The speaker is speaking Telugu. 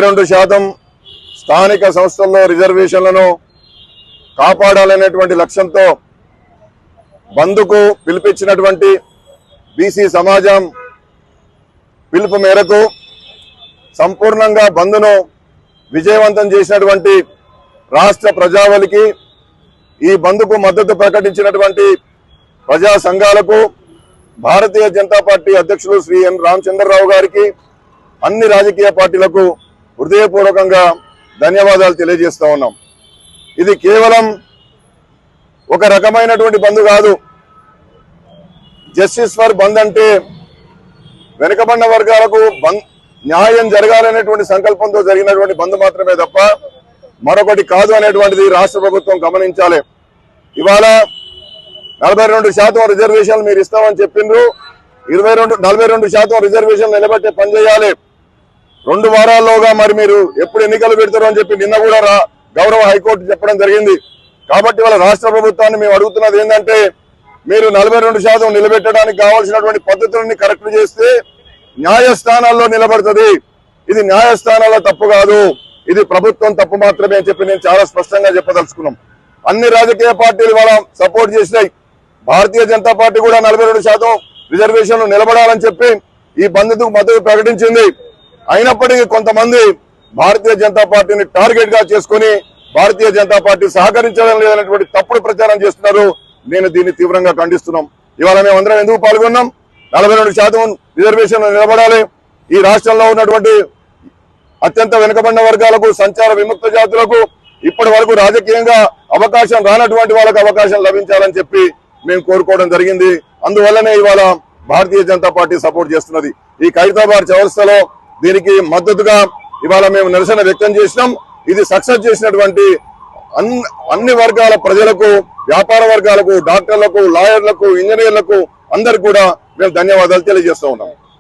42% స్థానిక సంస్థల్లో రిజర్వేషన్లను కాపాడాలనేటువంటి లక్ష్యంతో బంద్కు పిలిపించినటువంటి బీసీ సమాజం పిలుపు మేరకు సంపూర్ణంగా బంద్ను విజయవంతం చేసినటువంటి రాష్ట్ర ప్రజావళికి, ఈ బంద్కు మద్దతు ప్రకటించినటువంటి ప్రజా సంఘాలకు, భారతీయ జనతా పార్టీ అధ్యక్షులు శ్రీ ఎన్ రామచంద్రరావు గారికి, అన్ని రాజకీయ పార్టీలకు హృదయపూర్వకంగా ధన్యవాదాలు తెలియజేస్తా ఉన్నాం. ఇది కేవలం ఒక రకమైనటువంటి బంద్ కాదు. జస్టిస్ ఫర్ బంద్ అంటే వెనుకబడిన వర్గాలకు న్యాయం జరగాలనేటువంటి సంకల్పంతో జరిగినటువంటి బంద్ మాత్రమే తప్ప మరొకటి కాదు అనేటువంటిది రాష్ట్ర ప్రభుత్వం గమనించాలి. ఇవాళ 42% రిజర్వేషన్లు మీరు ఇస్తామని చెప్పిండ్రు. 42% రిజర్వేషన్లు నిలబెట్టే పని చేయాలి. 2 వారాల్లోగా మరి మీరు ఎప్పుడు ఎన్నికలు పెడతారు అని చెప్పి నిన్న కూడా గౌరవ హైకోర్టు చెప్పడం జరిగింది. కాబట్టి వాళ్ళ రాష్ట్ర ప్రభుత్వాన్ని మేము అడుగుతున్నది ఏంటంటే, మీరు 42% నిలబెట్టడానికి కావాల్సినటువంటి పద్ధతులని కరెక్ట్ చేస్తే న్యాయస్థానాల్లో నిలబడుతుంది. ఇది న్యాయస్థానాల తప్పు కాదు, ఇది ప్రభుత్వం తప్పు మాత్రమే అని చెప్పి నేను చాలా స్పష్టంగా చెప్పదలుచుకున్నాం. అన్ని రాజకీయ పార్టీలు వాళ్ళ సపోర్ట్ చేసినాయి. భారతీయ జనతా పార్టీ కూడా 42% రిజర్వేషన్లు నిలబడాలని చెప్పి ఈ బంద్కు మద్దతు ప్రకటించింది. అయినప్పటికీ కొంతమంది భారతీయ జనతా పార్టీని టార్గెట్ గా చేసుకుని భారతీయ జనతా పార్టీ సహకరించడం లేదనేటువంటి తప్పుడు ప్రచారం చేస్తున్నారు. నేను దీన్ని తీవ్రంగా ఖండిస్తున్నాం. ఇవాళ మేము అందరం ఎందుకు పాల్గొన్నాం? 42% రిజర్వేషన్లు నిలబడాలి. ఈ రాష్ట్రంలో ఉన్నటువంటి అత్యంత వెనుకబడిన వర్గాలకు, సంచార విముక్త జాతులకు ఇప్పటి వరకు రాజకీయంగా అవకాశం రానటువంటి వాళ్ళకు అవకాశం లభించాలని చెప్పి మేము కోరుకోవడం జరిగింది. అందువల్లనే ఇవాళ భారతీయ జనతా పార్టీ సపోర్ట్ చేస్తున్నది. ఈ ఖైరతాబాద్ చౌరస్తాలో దీనికి మద్దతుగా ఇవాళ మేము నిరసన వ్యక్తం చేసినాం. ఇది సక్సెస్ చేసినటువంటి అన్ని వర్గాల ప్రజలకు, వ్యాపార వర్గాలకు, డాక్టర్లకు, లాయర్లకు, ఇంజనీర్లకు అందరికీ కూడా మేము ధన్యవాదాలు తెలియజేస్తూ ఉన్నాం.